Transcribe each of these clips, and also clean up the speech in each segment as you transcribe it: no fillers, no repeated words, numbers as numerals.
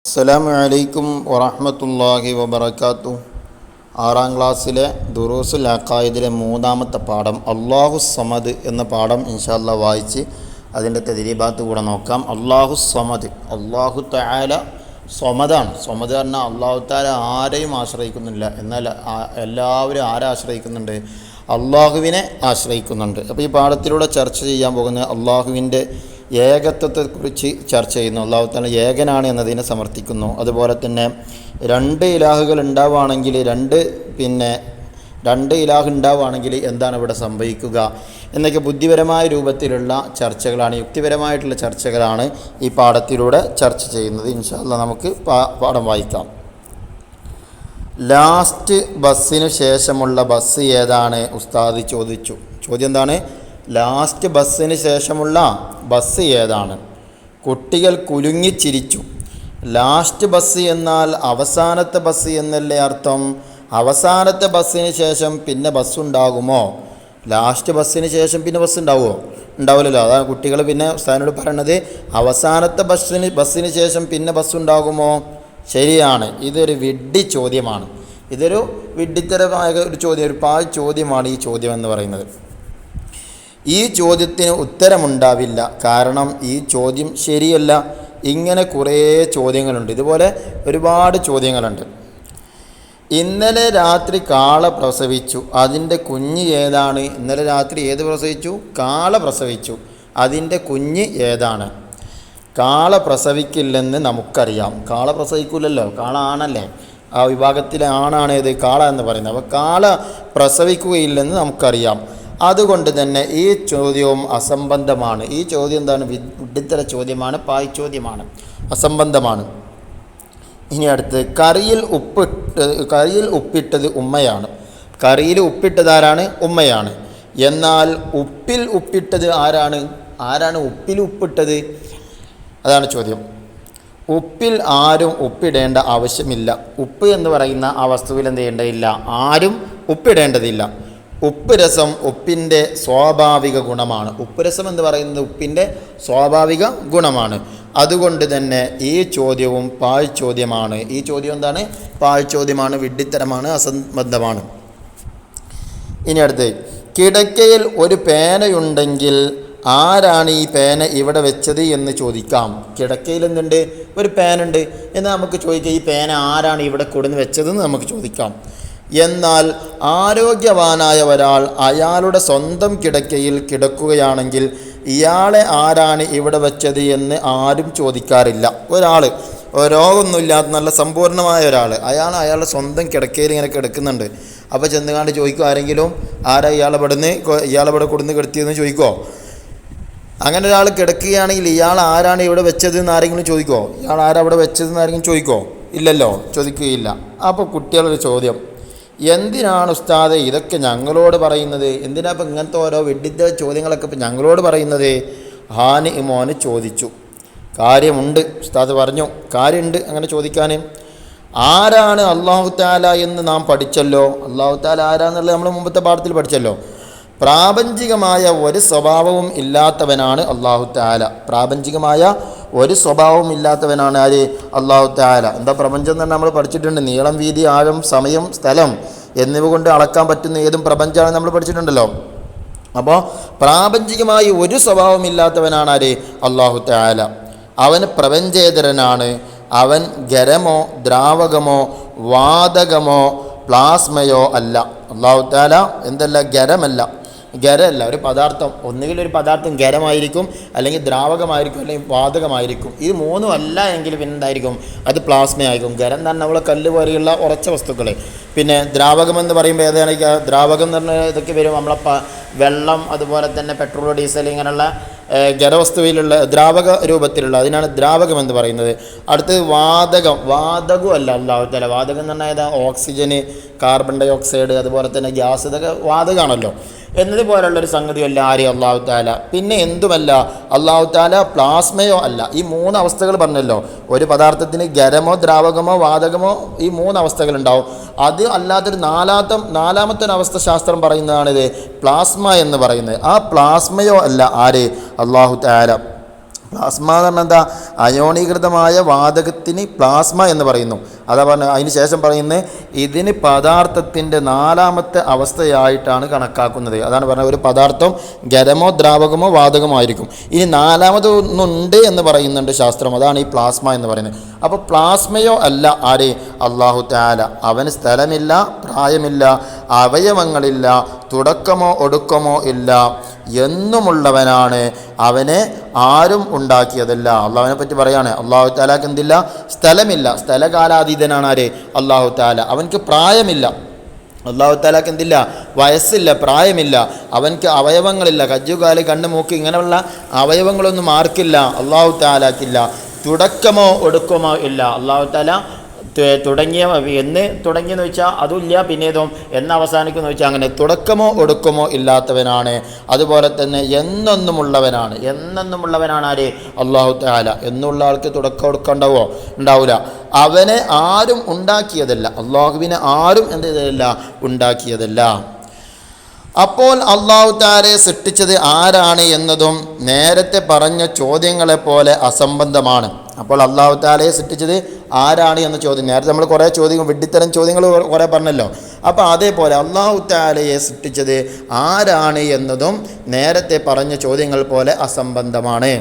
അസ്സലാമു അലൈക്കും വറഹ്മത്തുള്ളാഹി വബറകാതുഹു. 6ാം ക്ലാസ്സിലെ ദുറൂസുൽ അഖായിദിലെ 3ാമത്തെ പാഠം അല്ലാഹു സമദ് എന്ന പാഠം ഇൻഷാ അല്ലാഹ് വായിച്ച് അതിൻ്റെ തദ്രീബാത്ത് കൂടെ നോക്കാം. അല്ലാഹു സമദ്, അല്ലാഹു തആല സമദാണ്. സമദ് പറഞ്ഞാൽ അല്ലാഹു തആല ആരെയും ആശ്രയിക്കുന്നില്ല, എന്നാൽ എല്ലാവരും ആരെ ആശ്രയിക്കുന്നുണ്ട്? അള്ളാഹുവിനെ ആശ്രയിക്കുന്നുണ്ട്. അപ്പോൾ ഈ പാഠത്തിലൂടെ ചർച്ച ചെയ്യാൻ പോകുന്നത് അള്ളാഹുവിൻ്റെ ഏകത്വത്തെക്കുറിച്ച് ചർച്ച ചെയ്യുന്നു. അല്ലാഹു തആല ഏകനാണ് എന്നതിനെ സമർത്ഥിക്കുന്നു. അതുപോലെ തന്നെ രണ്ട് ഇലാഹുകൾ ഉണ്ടാവുകയാണെങ്കിൽ രണ്ട് ഇലാഹ് ഉണ്ടാവുകയാണെങ്കിൽ എന്താണ് ഇവിടെ സംഭവിക്കുക എന്നൊക്കെ ബുദ്ധിപരമായ രൂപത്തിലുള്ള ചർച്ചകളാണ്, യുക്തിപരമായിട്ടുള്ള ചർച്ചകളാണ് ഈ പാഠത്തിലൂടെ ചർച്ച ചെയ്യുന്നത്. ഇൻഷാ അല്ലാഹ് നമുക്ക് പാഠം വായിക്കാം. ലാസ്റ്റ് ബസ്സിന് ശേഷമുള്ള ബസ് ഏതാണ്? ഉസ്താദ് ചോദിച്ചു. ചോദ്യം എന്താണ്? ലാസ്റ്റ് ബസ്സിന് ശേഷമുള്ള ബസ് ഏതാണ്? കുട്ടികൾ കുലുങ്ങിച്ചിരിച്ചു. ലാസ്റ്റ് ബസ് എന്നാൽ അവസാനത്തെ ബസ് എന്നല്ലേ അർത്ഥം? അവസാനത്തെ ബസ്സിന് ശേഷം പിന്നെ ബസ്സുണ്ടാകുമോ? ലാസ്റ്റ് ബസ്സിന് ശേഷം പിന്നെ ബസ് ഉണ്ടാവുമോ? ഉണ്ടാവില്ലല്ലോ. അതാണ് കുട്ടികൾ പിന്നെ ഉസ്താദിനോട് പറയണത്, അവസാനത്തെ ബസ്സിന് ശേഷം പിന്നെ ബസ്സുണ്ടാകുമോ? ശരിയാണ്. ഇതൊരു വിഡ്ഢി ചോദ്യമാണ്. ഇതൊരു വിഡ്ഢിത്തരമായ ഒരു ചോദ്യം, ഒരു പാഴ് ചോദ്യമാണ് ഈ ചോദ്യം എന്ന് പറയുന്നത്. ഈ ചോദ്യത്തിന് ഉത്തരമുണ്ടാവില്ല, കാരണം ഈ ചോദ്യം ശരിയല്ല. ഇങ്ങനെ കുറേ ചോദ്യങ്ങളുണ്ട്, ഇതുപോലെ ഒരുപാട് ചോദ്യങ്ങളുണ്ട്. ഇന്നലെ രാത്രി കാള പ്രസവിച്ചു, അതിൻ്റെ കുഞ്ഞ് ഏതാണ്? ഇന്നലെ രാത്രി ഏത് പ്രസവിച്ചു? കാള പ്രസവിച്ചു, അതിൻ്റെ കുഞ്ഞ് ഏതാണ്? കാള പ്രസവിക്കില്ലെന്ന് നമുക്കറിയാം. കാള പ്രസവിക്കില്ലല്ലോ, കാള ആണല്ലേ, ആ വിഭാഗത്തിലെ ആണാണ് ഏത്? കാള എന്ന് പറയുന്നത്. അപ്പോൾ കാള പ്രസവിക്കുകയില്ലെന്ന് നമുക്കറിയാം. അതുകൊണ്ട് തന്നെ ഈ ചോദ്യവും അസംബന്ധമാണ്. ഈ ചോദ്യം എന്താണ്? വിഡ്ഢിത്തര ചോദ്യമാണ്, പായ് ചോദ്യമാണ്, അസംബന്ധമാണ്. ഇനി അടുത്ത്, കറിയിൽ ഉപ്പിട്ടത് ഉമ്മയാണ്. കറിയിൽ ഉപ്പിട്ടതാരാണ്? ഉമ്മയാണ്. എന്നാൽ ഉപ്പിൽ ഉപ്പിട്ടത് ആരാണ്? ഉപ്പിൽ ഉപ്പിട്ടത്? അതാണ് ചോദ്യം. ഉപ്പിൽ ആരും ഉപ്പിടേണ്ട ആവശ്യമില്ല. ഉപ്പ് എന്ന് പറയുന്ന ആ വസ്തുവിൽ എന്ത് ചെയ്യേണ്ടതില്ല? ആരും ഉപ്പിടേണ്ടതില്ല. ഉപ്പ് രസം ഉപ്പിൻ്റെ സ്വാഭാവിക ഗുണമാണ്. ഉപ്പ് രസം എന്ന് പറയുന്നത് ഉപ്പിൻ്റെ സ്വാഭാവിക ഗുണമാണ്. അതുകൊണ്ട് തന്നെ ഈ ചോദ്യവും പാഴ് ചോദ്യമാണ്. ഈ ചോദ്യം എന്താണ്? പാഴ് ചോദ്യമാണ്, വിഡ്ഢിത്തരമാണ്, അസംബന്ധമാണ്. ഇനി അടുത്ത്, കിടക്കയിൽ ഒരു പേനയുണ്ടെങ്കിൽ ആരാണ് ഈ പേന ഇവിടെ വെച്ചത് എന്ന് ചോദിക്കാം. കിടക്കയിൽ എന്തുണ്ട്? ഒരു പേനുണ്ട്. എന്നാൽ നമുക്ക് ചോദിക്കാം, ഈ പേന ആരാണ് ഇവിടെ കൊടുന്ന് വെച്ചതെന്ന് നമുക്ക് ചോദിക്കാം. എന്നാൽ ആരോഗ്യവാനായ ഒരാൾ അയാളുടെ സ്വന്തം കിടക്കയിൽ കിടക്കുകയാണെങ്കിൽ ഇയാളെ ആരാണ് ഇവിടെ വെച്ചത് എന്ന് ആരും ചോദിക്കാറില്ല. ഒരാൾ രോഗമൊന്നുമില്ലാത്ത നല്ല സമ്പൂർണ്ണമായ ഒരാൾ, അയാളുടെ സ്വന്തം കിടക്കയിൽ ഇങ്ങനെ കിടക്കുന്നുണ്ട്. അപ്പോൾ ചെന്നുകാണ്ട് ചോദിക്കും ആരെങ്കിലും, ആരാ ഇയാളെ കൊടുന്ന് കിടത്തിയതെന്ന് ചോദിക്കുമോ? അങ്ങനെ ഒരാൾ കിടക്കുകയാണെങ്കിൽ ഇയാൾ ആരാണ് ഇവിടെ വെച്ചതെന്ന് ആരെങ്കിലും ചോദിക്കുമോ? ഇയാൾ ആരാ ഇവിടെ വെച്ചതെന്ന് ആരെങ്കിലും ചോദിക്കുമോ? ഇല്ലല്ലോ, ചോദിക്കുകയില്ല. അപ്പോൾ കുട്ടികളൊരു ചോദ്യം, എന്തിനാണ് ഉസ്താദെ ഇതൊക്കെ ഞങ്ങളോട് പറയുന്നത്? എന്തിനാ ഇപ്പം ഇങ്ങനത്തെ ഓരോ വിഡ്ഢിത്ത ചോദ്യങ്ങളൊക്കെ ഇപ്പം ഞങ്ങളോട് പറയുന്നത്? ഹാനി മോന് ചോദിച്ചു. കാര്യമുണ്ട്, ഉസ്താദ് പറഞ്ഞു, കാര്യമുണ്ട് അങ്ങനെ ചോദിക്കാൻ. ആരാണ് അല്ലാഹു തആല എന്ന് നാം പഠിച്ചല്ലോ. അല്ലാഹു തആല ആരാന്നുള്ളത് നമ്മൾ മുമ്പത്തെ പാഠത്തിൽ പഠിച്ചല്ലോ. പ്രാപഞ്ചികമായ ഒരു സ്വഭാവവും ഇല്ലാത്തവനാണ് അല്ലാഹു തആല. പ്രാപഞ്ചികമായ ഒരു സ്വഭാവവും ഇല്ലാത്തവനാണ് ആര്? അല്ലാഹു തആല. എന്താ പ്രപഞ്ചം എന്ന് നമ്മൾ പഠിച്ചിട്ടുണ്ട്. നീളം, വീതി, ആഴം, സമയം, സ്ഥലം എന്നിവ കൊണ്ട് അളക്കാൻ പറ്റുന്ന ഏതും പ്രപഞ്ചമാണ് നമ്മൾ പഠിച്ചിട്ടുണ്ടല്ലോ. അപ്പോൾ പ്രാപഞ്ചികമായി ഒരു സ്വഭാവം ഇല്ലാത്തവനാണ് ആര്? അല്ലാഹു തആല. അവൻ പ്രപഞ്ചേതരനാണ്. അവൻ ഖരമോ ദ്രാവകമോ വാതകമോ പ്ലാസ്മയോ അല്ല. അല്ലാഹു തആല എന്തല്ല? ഖരമല്ല, ഒരു പദാർത്ഥം. ഒന്നുകിൽ ഒരു പദാർത്ഥം ഖരമായിരിക്കും, അല്ലെങ്കിൽ ദ്രാവകമായിരിക്കും, അല്ലെങ്കിൽ വാതകമായിരിക്കും. ഇത് മൂന്നും അല്ല എങ്കിൽ പിന്നെ എന്തായിരിക്കും? അത് പ്ലാസ്മയായിരിക്കും. ഖരം തന്നെ നമ്മളെ കല്ല് പോലെയുള്ള ഉറച്ച വസ്തുക്കൾ. പിന്നെ ദ്രാവകമെന്ന് പറയുമ്പോൾ ഏതാണ്? ദ്രാവകം എന്ന് പറഞ്ഞാൽ ഇതൊക്കെ വരും നമ്മളെ വെള്ളം, അതുപോലെ തന്നെ പെട്രോൾ, ഡീസൽ, ഇങ്ങനെയുള്ള ഖരവസ്തുവിലുള്ള ദ്രാവക രൂപത്തിലുള്ള, അതിനാണ് ദ്രാവകമെന്ന് പറയുന്നത്. അടുത്തത് വാതകം അല്ല അല്ലാഹു തആല. വാതകം എന്ന് പറഞ്ഞാൽ ഏതാ? ഓക്സിജന്, കാർബൺ ഡൈ ഓക്സൈഡ്, അതുപോലെ തന്നെ ഗ്യാസ്, ഇതൊക്കെ വാതകമാണല്ലോ. എന്നതുപോലുള്ളൊരു സംഗതിയല്ല ആര്? അല്ലാഹു തആല. പിന്നെ എന്തുമല്ല, അല്ലാഹു തആല പ്ലാസ്മയോ അല്ല. ഈ 3 അവസ്ഥകൾ പറഞ്ഞല്ലോ. ഒരു പദാർത്ഥത്തിന് ഖരമോ ദ്രാവകമോ വാതകമോ ഈ 3 അവസ്ഥകളുണ്ടാവും. അത് അല്ലാത്തൊരു നാലാമത്തെ അവസ്ഥ ശാസ്ത്രം പറയുന്നതാണിത് പ്ലാസ്മ എന്ന് പറയുന്നത്. ആ പ്ലാസ്മയോ അല്ല ആര്? അല്ലാഹു തആല. പ്ലാസ്മ എന്ന് പറഞ്ഞാൽ എന്താ? അയോണീകൃതമായ വാതകത്തിന് പ്ലാസ്മ എന്ന് പറയുന്നു. അതാ പറഞ്ഞ അതിന് ശേഷം പറയുന്നത് ഇതിന് പദാർത്ഥത്തിൻ്റെ 4ാമത്തെ അവസ്ഥയായിട്ടാണ് കണക്കാക്കുന്നത്. അതാണ് പറഞ്ഞത്, ഒരു പദാർത്ഥം ഖരമോ ദ്രാവകമോ വാതകമോ ആയിരിക്കും. ഇനി 4ാമതൊന്നുണ്ട് എന്ന് പറയുന്നുണ്ട് ശാസ്ത്രം, അതാണ് ഈ പ്ലാസ്മ എന്ന് പറയുന്നത്. അപ്പോൾ പ്ലാസ്മയോ അല്ല ആര്? അല്ലാഹു തആല. അവന് സ്ഥലമില്ല, പ്രായമില്ല, അവയവങ്ങളില്ല, തുടക്കമോ ഒടുക്കമോ ഇല്ല, എന്നുമുള്ളവനാണ്. അവനെ ആരും ഉണ്ടാക്കിയതല്ല. അള്ളാഹുവിനെ പറ്റി പറയാണ്, അല്ലാഹു തആലാക്ക് എന്തില്ല? സ്ഥലമില്ല. സ്ഥലകാലാതീതനാണ് ആര്? അല്ലാഹു തആല. അവൻക്ക് പ്രായമില്ല. അല്ലാഹു തആലാക്ക് എന്തില്ല? വയസ്സില്ല, പ്രായമില്ല. അവൻക്ക് അവയവങ്ങളില്ല, കജ്ജുകാല് കണ്ണ് മൂക്ക് ഇങ്ങനെയുള്ള അവയവങ്ങളൊന്നും ആർക്കില്ല? അല്ലാഹു തആലാക്കില്ല. തുടക്കമോ ഒടുക്കമോ ഇല്ല. അല്ലാഹു തആല തുടങ്ങിയ എന്ന് തുടങ്ങിയെന്ന് വെച്ചാൽ അതുമില്ല, പിന്നേതും എന്ന് അവസാനിക്കുമെന്ന് വെച്ചാൽ അങ്ങനെ തുടക്കമോ ഒടുക്കമോ ഇല്ലാത്തവനാണ്. അതുപോലെ തന്നെ എന്നെന്നുമുള്ളവനാണ്. എന്നെന്നുമുള്ളവനാണ് ആര്? അല്ലാഹു തആല. എന്നുള്ള ആൾക്ക് തുടക്കം ഒടുക്കം ഉണ്ടാവുമോ? ഉണ്ടാവില്ല. അവനെ ആരും ഉണ്ടാക്കിയതല്ല. അള്ളാഹുവിനെ ആരും എന്ത് ചെയ്തതല്ല? ഉണ്ടാക്കിയതല്ല. അപ്പോൾ അല്ലാഹു തആലയെ സൃഷ്ടിച്ചത് ആരാണ് എന്നതും നേരത്തെ പറഞ്ഞ ചോദ്യങ്ങളെപ്പോലെ അസംബന്ധമാണ്. അപ്പോൾ അല്ലാഹു തആലയെ സൃഷ്ടിച്ചത് ആരാണ് എന്ന ചോദ്യം, നേരത്തെ നമ്മൾ കുറേ ചോദ്യങ്ങൾ, വിഡ്ഢിത്തരം ചോദ്യങ്ങൾ കുറേ പറഞ്ഞല്ലോ. അപ്പോൾ അതേപോലെ അല്ലാഹു തആലയെ സൃഷ്ടിച്ചത് ആരാണ് എന്നതും നേരത്തെ പറഞ്ഞ ചോദ്യങ്ങൾ പോലെ അസംബന്ധമാണ്.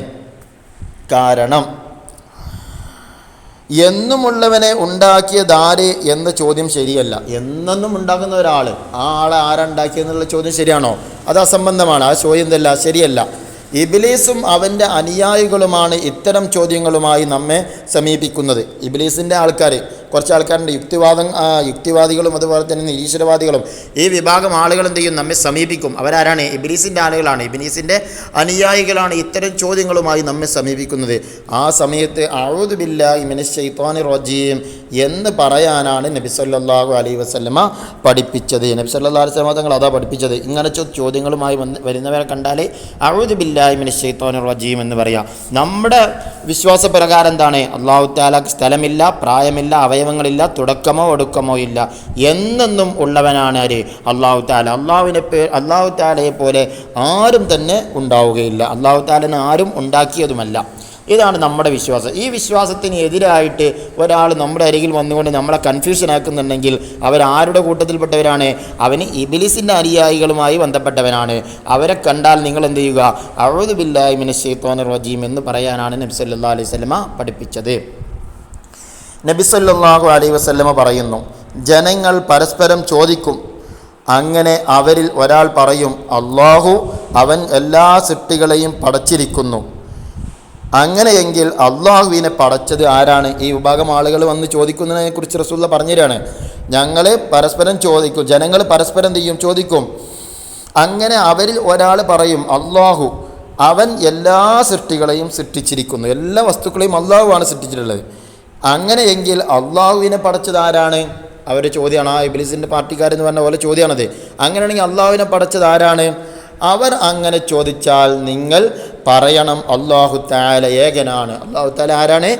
കാരണം എന്നുമുള്ളവനെ ഉണ്ടാക്കിയതാര് എന്ന ചോദ്യം ശരിയല്ല. എന്നെന്നും ഉണ്ടാക്കുന്ന ഒരാൾ, ആ ആളെ ആരുണ്ടാക്കിയെന്നുള്ള ചോദ്യം ശരിയാണോ? അത് അസംബന്ധമാണ്. ആ ചോദ്യം എന്തല്ല? ശരിയല്ല. ഇബ്ലീസും അവൻ്റെ അനുയായികളുമാണ് ഇത്തരം ചോദ്യങ്ങളുമായി നമ്മെ സമീപിക്കുന്നത്. ഇബ്ലീസിൻ്റെ ആൾക്കാർ, കുറച്ച് ആൾക്കാരുണ്ട്, യുക്തിവാദികളും അതുപോലെ തന്നെ നിരീശ്വരവാദികളും. ഈ വിഭാഗം ആളുകൾ എന്ത് ചെയ്യും? നമ്മെ സമീപിക്കും. അവരാരാണ്? ഇബ്ലീസിൻ്റെ ആളുകളാണ്. ഇബ്ലീസിൻ്റെ അനുയായികളാണ് ഇത്തരം ചോദ്യങ്ങളുമായി നമ്മെ സമീപിക്കുന്നത്. ആ സമയത്ത് അഊദു ബില്ലാഹി മിനശ് ശൈത്വാനിർ റജീം എന്ന് പറയാനാണ് നബി സല്ലല്ലാഹു അലൈഹി വസല്ലമ പഠിപ്പിച്ചത്. നബി സല്ലല്ലാഹു അലൈഹി വസല്ലമ തങ്ങൾ അതാ പഠിപ്പിച്ചത്. ഇങ്ങനെ ചോദ്യങ്ങളുമായി വരുന്നവരെ കണ്ടാൽ അഊദു ബില്ലാഹി മിനശ് ശൈത്വാനിർ റജീം എന്ന് പറയാം. നമ്മുടെ വിശ്വാസപ്രകാരം എന്താണ്? അല്ലാഹു തആലക്ക് സ്ഥലമില്ല, പ്രായമില്ല, അവയവങ്ങളില്ല, തുടക്കമോ ഒടുക്കമോ ഇല്ല, എന്നെന്നും ഉള്ളവനാണ് ആര്? അല്ലാഹു തആല. അല്ലാഹു തആലയെ പോലെ ആരും തന്നെ ഉണ്ടാവുകയില്ല. അല്ലാഹു തആലനെ ആരും ഉണ്ടാക്കിയതുമല്ല. ഇതാണ് നമ്മുടെ വിശ്വാസം. ഈ വിശ്വാസത്തിന് എതിരായിട്ട് ഒരാൾ നമ്മുടെ അരികിൽ വന്നുകൊണ്ട് നമ്മളെ കൺഫ്യൂഷൻ ആക്കുന്നുണ്ടെങ്കിൽ അവരാരുടെ കൂട്ടത്തിൽപ്പെട്ടവരാണ്? അവന് ഇബ്ലീസിൻ്റെ അനുയായികളുമായി ബന്ധപ്പെട്ടവനാണ്. അവരെ കണ്ടാൽ നിങ്ങൾ എന്ത് ചെയ്യുക? അഊദു ബില്ലാഹി മിനശ് ശൈത്വാനിർ റജീം എന്ന് പറയാനാണ് നബി സല്ലല്ലാഹു അലൈഹി വസല്ലമ പഠിപ്പിച്ചത്. നബി സല്ലല്ലാഹു അലൈഹി വസല്ലമ പറയുന്നു, ജനങ്ങൾ പരസ്പരം ചോദിക്കും. അങ്ങനെ അവരിൽ ഒരാൾ പറയും, അല്ലാഹു അവൻ എല്ലാ സൃഷ്ടികളെയും പടച്ചിരിക്കുന്നു. അങ്ങനെയെങ്കിൽ അള്ളാഹുവിനെ പടച്ചത് ആരാണ്? ഈ വിഭാഗം ആളുകൾ വന്ന് ചോദിക്കുന്നതിനെ കുറിച്ച് റസൂലുള്ളാഹി പറഞ്ഞുതരാണ്. ഞങ്ങൾ പരസ്പരം ചോദിക്കും, ജനങ്ങൾ പരസ്പരം ചോദിക്കും. അങ്ങനെ അവരിൽ ഒരാൾ പറയും, അള്ളാഹു അവൻ എല്ലാ സൃഷ്ടികളെയും സൃഷ്ടിച്ചിരിക്കുന്നു. എല്ലാ വസ്തുക്കളെയും അള്ളാഹുവാണ് സൃഷ്ടിച്ചിട്ടുള്ളത്. അങ്ങനെയെങ്കിൽ അള്ളാഹുവിനെ പടച്ചത് ആരാണ്? അവരുടെ ചോദ്യമാണ്. ആ ഇബ്ലീസിൻ്റെ പാർട്ടിക്കാരെന്ന് പറഞ്ഞ പോലെ ചോദ്യമാണത്. അങ്ങനെയാണെങ്കിൽ അള്ളാഹുവിനെ പടച്ചത് ആരാണ്? അവർ അങ്ങനെ ചോദിച്ചാൽ നിങ്ങൾ പറയണം, അല്ലാഹു തആല ഏകനാണ്. അല്ലാഹു തആല ആരാണ്?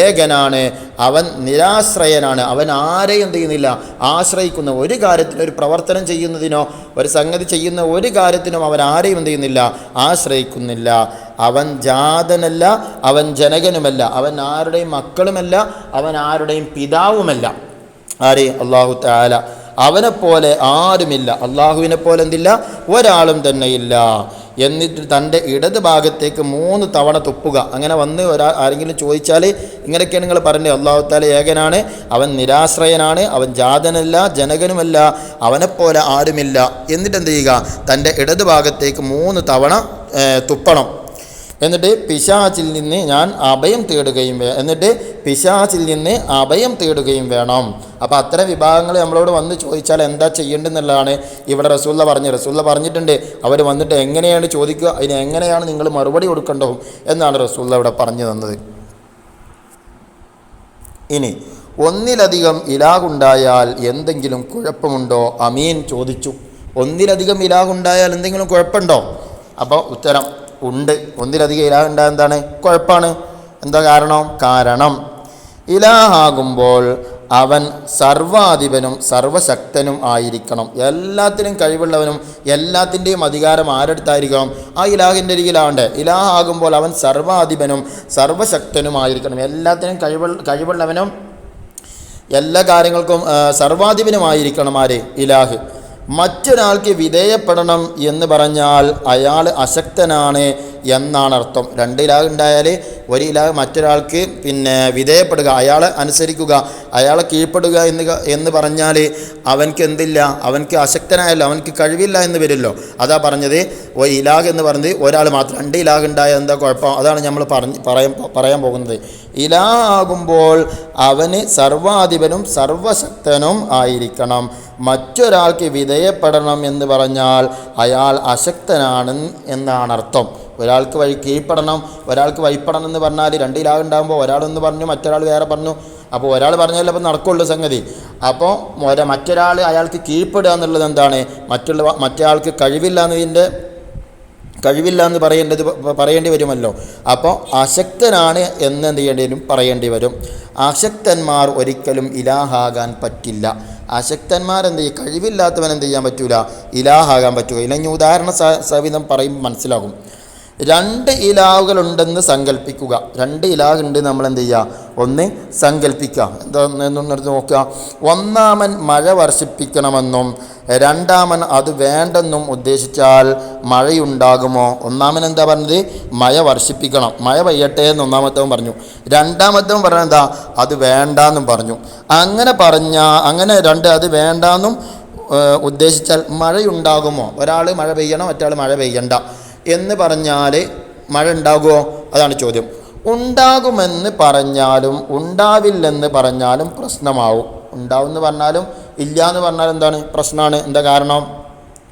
ഏകനാണ്. അവൻ നിരാശ്രയനാണ്. അവൻ ആരെയും എന്ത് ചെയ്യുന്നില്ല? ആശ്രയിക്കുന്ന ഒരു കാര്യത്തിനും, ഒരു പ്രവർത്തനം ചെയ്യുന്നതിനോ ഒരു സംഗതി ചെയ്യുന്ന ഒരു കാര്യത്തിനും അവൻ ആരെയും എന്ത് ചെയ്യുന്നില്ല? ആശ്രയിക്കുന്നില്ല. അവൻ ജാതനല്ല, അവൻ ജനകനുമല്ല, അവൻ ആരുടെയും മക്കളുമല്ല, അവൻ ആരുടെയും പിതാവുമല്ല. ആര്? അല്ലാഹു തആല. അവനെപ്പോലെ ആരുമില്ല. അള്ളാഹുവിനെ പോലെ എന്തില്ല? ഒരാളും തന്നെയില്ല. എന്നിട്ട് തൻ്റെ ഇടത് ഭാഗത്തേക്ക് 3 തവണ തുപ്പുക. അങ്ങനെ വന്ന് ആരെങ്കിലും ചോദിച്ചാൽ ഇങ്ങനെയൊക്കെയാണ് നിങ്ങൾ പറഞ്ഞത്, അല്ലാഹു തആല ഏകനാണ്, അവൻ നിരാശ്രയനാണ്, അവൻ ജാതനല്ല, ജനകനുമല്ല, അവനെപ്പോലെ ആരുമില്ല. എന്നിട്ട് എന്ത് ചെയ്യുക? തൻ്റെ ഇടത് ഭാഗത്തേക്ക് 3 തവണ തുപ്പണം. എന്നിട്ട് പിശാചിൽ നിന്ന് ഞാൻ അഭയം തേടുകയും വേണം. അപ്പോൾ അത്തരം വിഭാഗങ്ങൾ നമ്മളോട് വന്ന് ചോദിച്ചാൽ എന്താ ചെയ്യേണ്ടതെന്നുള്ളതാണ് ഇവിടെ റസൂലുള്ളാഹി പറഞ്ഞത്. റസൂലുള്ളാഹി പറഞ്ഞിട്ടുണ്ട്, അവർ വന്നിട്ട് എങ്ങനെയാണ് ചോദിക്കുക, അതിന് എങ്ങനെയാണ് നിങ്ങൾ മറുപടി കൊടുക്കേണ്ടതും എന്നാണ് റസൂലുള്ളാഹി ഇവിടെ പറഞ്ഞു തന്നത്. ഇനി ഒന്നിലധികം ഇലാഹുണ്ടായാൽ എന്തെങ്കിലും കുഴപ്പമുണ്ടോ? അമീൻ ചോദിച്ചു. ഒന്നിലധികം ഇലാഹുണ്ടായാൽ എന്തെങ്കിലും കുഴപ്പമുണ്ടോ? അപ്പോൾ ഉത്തരം ഉണ്ട്. ഒന്നിലധികം ഇലാഹുണ്ടായാൽ എന്താണ്? കുഴപ്പമാണ്. എന്താ കാരണം? കാരണം ഇലാഹാകുമ്പോൾ അവൻ സർവാധിപനും സർവശക്തനും ആയിരിക്കണം. എല്ലാത്തിനും കഴിവുള്ളവനും എല്ലാത്തിൻ്റെയും അധികാരം ആരെടുത്തായിരിക്കണം? ആ ഇലാഹിൻ്റെ അരികിലാവണ്ടേ. ഇലാഹ് ആകുമ്പോൾ അവൻ സർവാധിപനും സർവശക്തനും ആയിരിക്കണം. എല്ലാത്തിനും കഴിവുള്ളവനും എല്ലാ കാര്യങ്ങൾക്കും സർവാധിപനുമായിരിക്കണം ആര്? ഇലാഹ്. മറ്റൊരാൾക്ക് വിധേയപ്പെടണം എന്ന് പറഞ്ഞാൽ അയാൾ അശക്തനാണ് എന്നാണ് അർത്ഥം. രണ്ട് ഇലാഹ് ഉണ്ടായാൽ ഒരു ഇലാഹ് മറ്റൊരാൾക്ക് വിധേയപ്പെടുക, അയാളെ അനുസരിക്കുക, അയാളെ കീഴ്പ്പെടുക എന്ന് പറഞ്ഞാൽ അവൻക്ക് എന്തില്ല? അവൻക്ക് അശക്തനായല്ലോ, അവൻക്ക് കഴിവില്ല എന്ന് വരുമല്ലോ. അതാ പറഞ്ഞത് ഒരു ഇലാഹ് എന്ന് പറഞ്ഞത് ഒരാൾ മാത്രം. രണ്ട് ഇലാഹ് ഉണ്ടായാൽ എന്താ കുഴപ്പം? അതാണ് നമ്മൾ പറയാൻ പോകുന്നത്. ഇലാഹ് ആകുമ്പോൾ അവന് സർവാധിപനും സർവശക്തനും ആയിരിക്കണം. മറ്റൊരാൾക്ക് വിധേയപ്പെടണം എന്ന് പറഞ്ഞാൽ അയാൾ അശക്തനാണ് എന്നാണ് അർത്ഥം. ഒരാൾക്ക് കീഴ്പ്പെടണം, ഒരാൾക്ക് വഴിപ്പെടണം എന്ന് പറഞ്ഞാൽ രണ്ട് ഇലാഹ് ഉണ്ടാകുമ്പോൾ ഒരാളൊന്ന് പറഞ്ഞു മറ്റൊരാൾ വേറെ പറഞ്ഞു. അപ്പോൾ ഒരാൾ പറഞ്ഞാലേ അപ്പോൾ നടക്കുള്ളൂ സംഗതി. അപ്പോൾ മറ്റൊരാൾ അയാൾക്ക് കീഴ്പ്പെടുക എന്നുള്ളത് എന്താണ്? മറ്റേ ആൾക്ക് കഴിവില്ല എന്ന് പറയേണ്ടി വരുമല്ലോ. അപ്പോൾ അശക്തനാണ് എന്ന് എന്ത് ചെയ്യേണ്ടി വരും? പറയേണ്ടി വരും. അശക്തന്മാർ ഒരിക്കലും ഇലാഹാകാൻ പറ്റില്ല. അശക്തന്മാരെന്ത് ചെയ്യും? കഴിവില്ലാത്തവൻ എന്ത് ചെയ്യാൻ പറ്റൂല? ഇലാഹാകാൻ പറ്റുക. ഇല്ലെങ്കിൽ ഉദാഹരണ സഹിതം പറയുമ്പോൾ മനസ്സിലാകും. രണ്ട് ഇലാഹുകളുണ്ടെന്ന് സങ്കല്പിക്കുക. രണ്ട് ഇലാഹ് ഉണ്ട്, നമ്മൾ എന്ത് ചെയ്യുക? ഒന്ന് സങ്കല്പിക്കുക. എന്താണെന്നെടുത്ത് നോക്കുക. ഒന്നാമൻ മഴ വർഷിപ്പിക്കണമെന്നും രണ്ടാമൻ അത് വേണ്ടെന്നും ഉദ്ദേശിച്ചാൽ മഴയുണ്ടാകുമോ? ഒന്നാമൻ എന്താ പറഞ്ഞത്? മഴ വർഷിപ്പിക്കണം, മഴ പെയ്യട്ടെ എന്ന് ഒന്നാമത്തവൻ പറഞ്ഞു. രണ്ടാമത്തവൻ പറഞ്ഞ എന്താ? അത് വേണ്ടാന്നും പറഞ്ഞു. അങ്ങനെ അത് വേണ്ടാന്നും ഉദ്ദേശിച്ചാൽ മഴയുണ്ടാകുമോ? ഒരാൾ മഴ പെയ്യണം, മറ്റാൾ മഴ പെയ്യണ്ട എന്ന് പറഞ്ഞാൽ മഴ ഉണ്ടാകുമോ? അതാണ് ചോദ്യം. ഉണ്ടാകുമെന്ന് പറഞ്ഞാലും ഉണ്ടാവില്ലെന്ന് പറഞ്ഞാലും പ്രശ്നമാവും. ഉണ്ടാവുമെന്ന് പറഞ്ഞാലും ഇല്ല എന്ന് പറഞ്ഞാലും എന്താണ്? പ്രശ്നമാണ്. എന്താ കാരണം?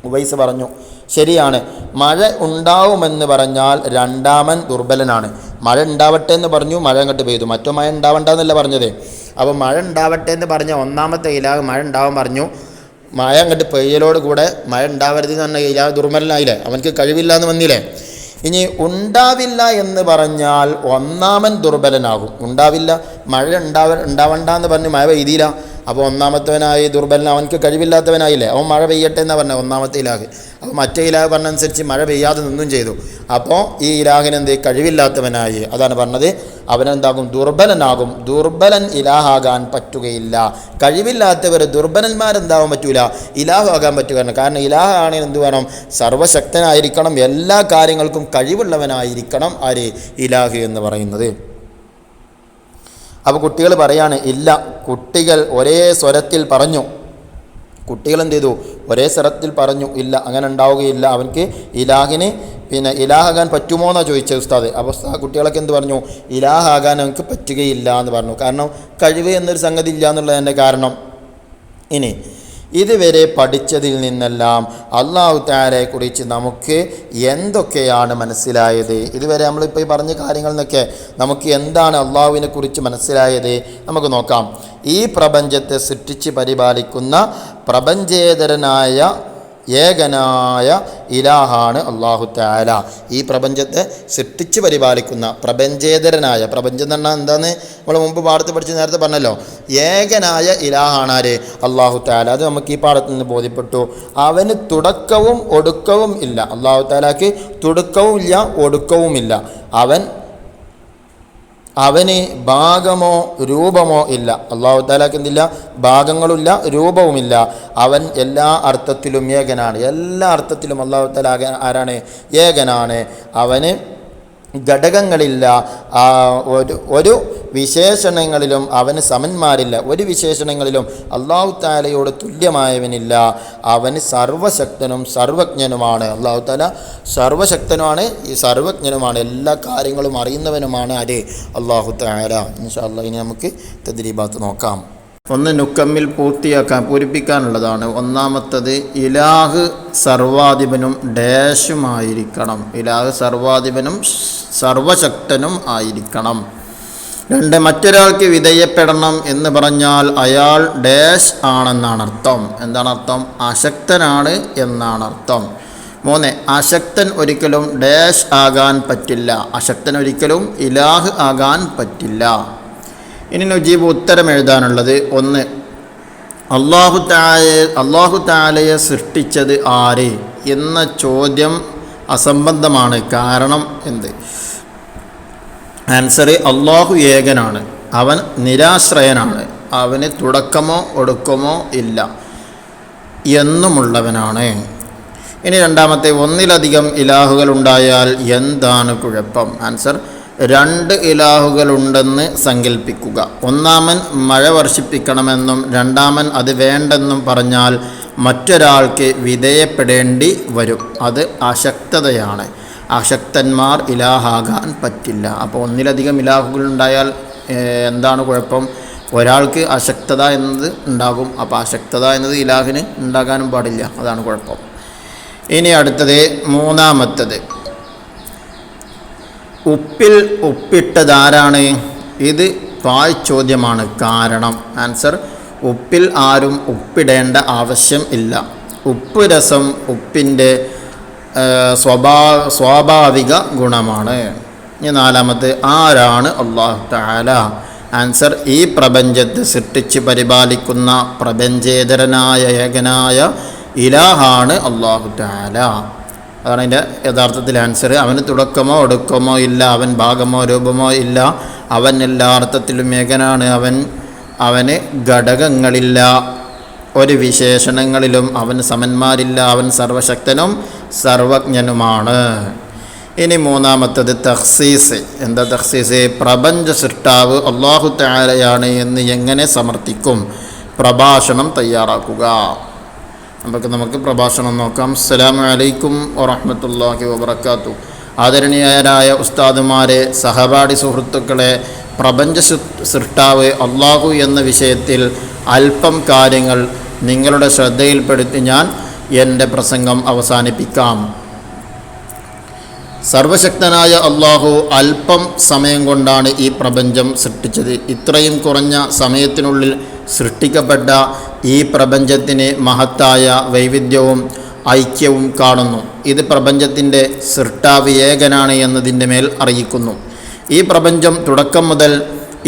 ഉവൈസ് പറഞ്ഞു ശരിയാണ്. മഴ ഉണ്ടാവുമെന്ന് പറഞ്ഞാൽ രണ്ടാമൻ ദുർബലനാണ്. മഴ ഉണ്ടാവട്ടെ എന്ന് പറഞ്ഞു, മഴ അങ്ങോട്ട് പെയ്തു. മറ്റോ മഴ ഉണ്ടാവണ്ടെന്നല്ല പറഞ്ഞത്. അപ്പോൾ മഴ ഉണ്ടാവട്ടെ എന്ന് പറഞ്ഞ ഒന്നാമത്തെ ഇലാഹ് മഴ ഉണ്ടാവാൻ പറഞ്ഞു. മഴ അങ്ങോട്ട് പെയ്യലോട് കൂടെ മഴ ഉണ്ടാവരുത് എന്ന് പറഞ്ഞ ഇലാഹ് ദുർബലനായില്ലേ, അവനക്ക് കഴിവില്ല എന്ന് വന്നില്ലേ. ഇനി ഉണ്ടാവില്ല എന്ന് പറഞ്ഞാൽ ഒന്നാമൻ ദുർബലനാകും. ഉണ്ടാവില്ല, മഴ ഉണ്ടാവണ്ട എന്ന് പറഞ്ഞ് മഴ പെയ്തില്ല. അപ്പോൾ ഒന്നാമത്തവനായി ദുർബലൻ, അവനക്ക് കഴിവില്ലാത്തവനായില്ലേ. അവൻ മഴ പെയ്യട്ടെ എന്നാണ് പറഞ്ഞത് ഒന്നാമത്തെ ഇലാഹ്. അപ്പോൾ മറ്റേ ഇലാഹ് പറഞ്ഞനുസരിച്ച് മഴ പെയ്യാതെ നിന്നും ചെയ്തു. അപ്പോൾ ഈ ഇലാഹിനെന്ത്? കഴിവില്ലാത്തവനായി. അതാണ് പറഞ്ഞത്. അവനെന്താകും? ദുർബലനാകും. ദുർബലൻ ഇലാഹാകാൻ പറ്റുകയില്ല. കഴിവില്ലാത്തവർ ദുർബലന്മാരെന്താവാൻ പറ്റൂല? ഇലാഹാകാൻ പറ്റുകയാണ്. കാരണം ഇലാഹ ആണെങ്കിൽ എന്ത് വേണം? സർവശക്തനായിരിക്കണം, എല്ലാ കാര്യങ്ങൾക്കും കഴിവുള്ളവനായിരിക്കണം. ആര്? ഇലാഹ് എന്ന് പറയുന്നത്. അപ്പോൾ കുട്ടികൾ പറയാണ് ഇല്ല, കുട്ടികൾ ഒരേ സ്വരത്തിൽ പറഞ്ഞു. കുട്ടികൾ എന്ത് ചെയ്തു? ഒരേ സ്വരത്തിൽ പറഞ്ഞു ഇല്ല, അങ്ങനെ ഉണ്ടാവുകയില്ല. അവൻക്ക് ഇലാഹിന് ഇലാഹാകാൻ പറ്റുമോ എന്നാണ് ചോദിച്ചത് ഉസ്താദ്. അപ്പോൾ കുട്ടികളൊക്കെ എന്ത് പറഞ്ഞു? ഇലാഹാകാൻ അവർക്ക് പറ്റുകയില്ല എന്ന് പറഞ്ഞു. കാരണം കഴിവ് എന്നൊരു സംഗതി ഇല്ല എന്നുള്ളതിൻ്റെ കാരണം. ഇനി ഇതുവരെ പഠിച്ചതിൽ നിന്നെല്ലാം അല്ലാഹു തആലയെക്കുറിച്ച് നമുക്ക് എന്തൊക്കെയാണ് മനസ്സിലായത്? ഇതുവരെ നമ്മളിപ്പോൾ ഈ പറഞ്ഞ കാര്യങ്ങളിൽ നിന്നൊക്കെ നമുക്ക് എന്താണ് അള്ളാഹുവിനെ കുറിച്ച് മനസ്സിലായത്? നമുക്ക് നോക്കാം. ഈ പ്രപഞ്ചത്തെ സൃഷ്ടിച്ച് പരിപാലിക്കുന്ന പ്രപഞ്ചേതരനായ ഏകനായ ഇലാഹാണ് അല്ലാഹു തആല. ഈ പ്രപഞ്ചത്തെ സൃഷ്ടിച്ച് പരിപാലിക്കുന്ന പ്രപഞ്ചേതരനായ, പ്രപഞ്ചം എന്ന് പറഞ്ഞാൽ എന്താണെന്ന് നമ്മൾ മുമ്പ് പാഠത്തിൽ പഠിച്ച് നേരത്തെ പറഞ്ഞല്ലോ. ഏകനായ ഇലാഹാണ് ആര്? അല്ലാഹു തആല. അത് നമുക്ക് ഈ പാഠത്തിൽ നിന്ന് ബോധ്യപ്പെട്ടു. അവന് തുടക്കവും ഒടുക്കവും ഇല്ല. അല്ലാഹു തആലക്ക് തുടക്കവും ഇല്ല, ഒടുക്കവും ഇല്ല. അവന് ഭാഗമോ രൂപമോ ഇല്ല. അല്ലാഹു തആലക്ക് എന്തില്ല? ഭാഗങ്ങളുമില്ല, രൂപവുമില്ല. അവൻ എല്ലാ അർത്ഥത്തിലും ഏകനാണ്. എല്ലാ അർത്ഥത്തിലും അല്ലാഹു തആല ആരാണ്? ഏകനാണ്. അവന് ഘടകങ്ങളില്ല. ഒരു വിശേഷണങ്ങളിലും അവന് സമന്മാരില്ല. ഒരു വിശേഷണങ്ങളിലും അല്ലാഹു തആലയോട് തുല്യമായവനില്ല. അവന് സർവശക്തനും സർവജ്ഞനുമാണ്. അല്ലാഹു തആല സർവശക്തനുമാണ്, ഈ സർവജ്ഞനുമാണ്, എല്ലാ കാര്യങ്ങളും അറിയുന്നവനുമാണ് ആര്? അല്ലാഹു തആല. ഇൻഷാ അല്ലാഹ് ഇനി നമുക്ക് തദ്രീബാത്ത് നോക്കാം. ഒന്ന് നുക്കമ്മിൽ പൂരിപ്പിക്കാനുള്ളതാണ്. ഒന്നാമത്തത് ഇലാഹ് സർവാധിപനും ഡാഷുമായിരിക്കണം. ഇലാഹ് സർവാധിപനും സർവശക്തനും ആയിരിക്കണം. രണ്ട്, മറ്റൊരാൾക്ക് വിധേയപ്പെടണം എന്ന് പറഞ്ഞാൽ അയാൾ ഡാഷ് ആണെന്നാണ് അർത്ഥം. എന്താണ് അർത്ഥം? അശക്തനാണ് എന്നാണ് അർത്ഥം. മൂന്ന്, അശക്തൻ ഒരിക്കലും ഡാഷ് ആകാൻ പറ്റില്ല. അശക്തൻ ഒരിക്കലും ഇലാഹ് ആകാൻ പറ്റില്ല. ഇനി നുജീബ് ഉത്തരം എഴുതാനുള്ളത്: 1, അല്ലാഹു തആലയെ സൃഷ്ടിച്ചത് ആര് എന്ന ചോദ്യം അസംബന്ധമാണ്. കാരണം എന്ത്? ആൻസർ: അല്ലാഹു ഏകനാണ്, അവൻ നിരാശ്രയനാണ്, അവന് തുടക്കമോ ഒടുക്കമോ ഇല്ല എന്നുമുള്ളവനാണ്. ഇനി രണ്ടാമത്തെ: ഒന്നിലധികം ഇലാഹുകൾ ഉണ്ടായാൽ എന്താണ് കുഴപ്പം? ആൻസർ: 2 ഇലാഹുകളുണ്ടെന്ന് സങ്കല്പിക്കുക. ഒന്നാമൻ മഴ വർഷിപ്പിക്കണമെന്നും രണ്ടാമൻ അത് വേണ്ടെന്നും പറഞ്ഞാൽ മറ്റൊരാൾക്ക് വിധേയപ്പെടേണ്ടി വരും. അത് അശക്തതയാണ്. അശക്തന്മാർ ഇലാഹാകാൻ പറ്റില്ല. അപ്പോൾ ഒന്നിലധികം ഇലാഹുകൾ ഉണ്ടായാൽ എന്താണ് കുഴപ്പം? ഒരാൾക്ക് അശക്തത എന്നത് ഉണ്ടാകും. അപ്പോൾ അശക്തത എന്നത് ഇലാഹിന് ഉണ്ടാകാനും പാടില്ല. അതാണ് കുഴപ്പം. ഇനി അടുത്തത് മൂന്നാമത്തത്: ഉപ്പിൽ ഉപ്പിട്ടതാരാണ്? ഇത് പാഴ് ചോദ്യമാണ്. കാരണം ആൻസർ: ഉപ്പിൽ ആരും ഉപ്പിടേണ്ട ആവശ്യം ഇല്ല. ഉപ്പ് രസം ഉപ്പിൻ്റെ സ്വാഭാവിക ഗുണമാണ്. ഇനി നാലാമത്തെ: ആരാണ് അല്ലാഹു തആല? ആൻസർ: ഈ പ്രപഞ്ചത്തെ സൃഷ്ടിച്ച് പരിപാലിക്കുന്ന പ്രപഞ്ചേതരനായ ഏകനായ ഇലാഹാണ് അല്ലാഹു തആല. അതാണ് അതിൻ്റെ യഥാർത്ഥത്തിൽ ആൻസർ. അവന് തുടക്കമോ ഒടുക്കമോ ഇല്ല, അവൻ ഭാഗമോ രൂപമോ ഇല്ല, അവൻ എല്ലാ അർത്ഥത്തിലും ഏകനാണ്, അവന് ഘടകങ്ങളില്ല, ഒരു വിശേഷണങ്ങളിലും അവന് സമന്മാരില്ല, അവൻ സർവശക്തനും സർവജ്ഞനുമാണ്. ഇനി മൂന്നാമത്തത് തഖ്സീസ്. എന്താ തഖ്സീസ്? പ്രപഞ്ച സൃഷ്ടാവ് അല്ലാഹു തആലയാണ് എന്ന് എങ്ങനെ സമർത്ഥിക്കും? പ്രഭാഷണം തയ്യാറാക്കുക. നമുക്ക് പ്രഭാഷണം നോക്കാം. അസ്സലാമു അലൈക്കും വറഹ്മത്തുള്ളാഹി വബറകാതുഹു. ആദരണീയരായ ഉസ്താദുമാരെ, സഹപാഠി സുഹൃത്തുക്കളെ, പ്രപഞ്ച സൃഷ്ടാവ് അല്ലാഹു എന്ന വിഷയത്തിൽ അല്പം കാര്യങ്ങൾ നിങ്ങളുടെ ശ്രദ്ധയിൽപ്പെടുത്തി ഞാൻ എൻ്റെ പ്രസംഗം അവസാനിപ്പിക്കാം. സർവശക്തനായ അല്ലാഹു അല്പം സമയം കൊണ്ടാണ് ഈ പ്രപഞ്ചം സൃഷ്ടിച്ചത്. ഇത്രയും കുറഞ്ഞ സമയത്തിനുള്ളിൽ സൃഷ്ടിക്കപ്പെട്ട ഈ പ്രപഞ്ചത്തിന് മഹത്തായ വൈവിധ്യവും ഐക്യവും കാണുന്നു. ഇത് പ്രപഞ്ചത്തിൻ്റെ സൃഷ്ടാവ് ഏകനാണ് എന്നതിൻ്റെ മേൽ അറിയിക്കുന്നു. ഈ പ്രപഞ്ചം തുടക്കം മുതൽ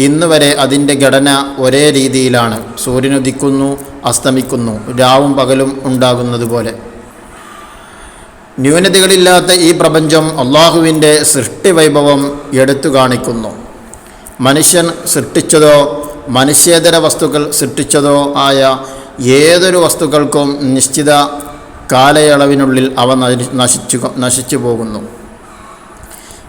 ഇന്ന് വരെ അതിൻ്റെ ഘടന ഒരേ രീതിയിലാണ്. സൂര്യനുദിക്കുന്നു, അസ്തമിക്കുന്നു, രാവും പകലും ഉണ്ടാകുന്നത് പോലെ. ന്യൂനതകളില്ലാത്ത ഈ പ്രപഞ്ചം അള്ളാഹുവിൻ്റെ സൃഷ്ടിവൈഭവം എടുത്തു കാണിക്കുന്നു. മനുഷ്യൻ സൃഷ്ടിച്ചതോ മനുഷ്യേതര വസ്തുക്കൾ സൃഷ്ടിച്ചതോ ആയ ഏതൊരു വസ്തുക്കൾക്കും നിശ്ചിത കാലയളവിനുള്ളിൽ അവ നശിച്ചു പോകുന്നു.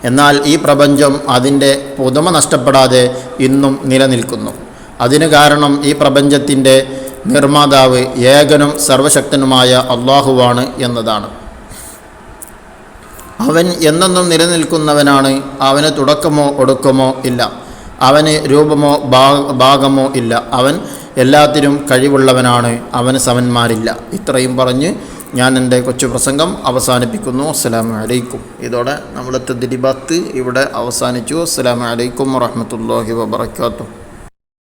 എന്നാൽ ഈ പ്രപഞ്ചം അതിൻ്റെ പുതുമ നഷ്ടപ്പെടാതെ ഇന്നും നിലനിൽക്കുന്നു. അതിന് കാരണം ഈ പ്രപഞ്ചത്തിൻ്റെ നിർമ്മാതാവ് ഏകനും സർവശക്തനുമായ അള്ളാഹുവാണ് എന്നതാണ്. അവൻ എന്നെന്നും നിലനിൽക്കുന്നവനാണ്. അവന് തുടക്കമോ ഒടുക്കമോ ഇല്ല, അവന് രൂപമോ ഭാഗമോ ഇല്ല, അവൻ എല്ലാത്തിനും കഴിവുള്ളവനാണ്, അവന് സമന്മാരില്ല. ഇത്രയും പറഞ്ഞ് ഞാൻ എൻ്റെ കൊച്ചു പ്രസംഗം അവസാനിപ്പിക്കുന്നു. അസ്സലാമു അലൈക്കും. ഇതോടെ നമ്മുടെ തദ്രീബാത്ത് ഇവിടെ അവസാനിച്ചു. അസ്സലാമു അലൈക്കും വറഹ്മത്തുള്ളാഹി വബറകാതുഹു.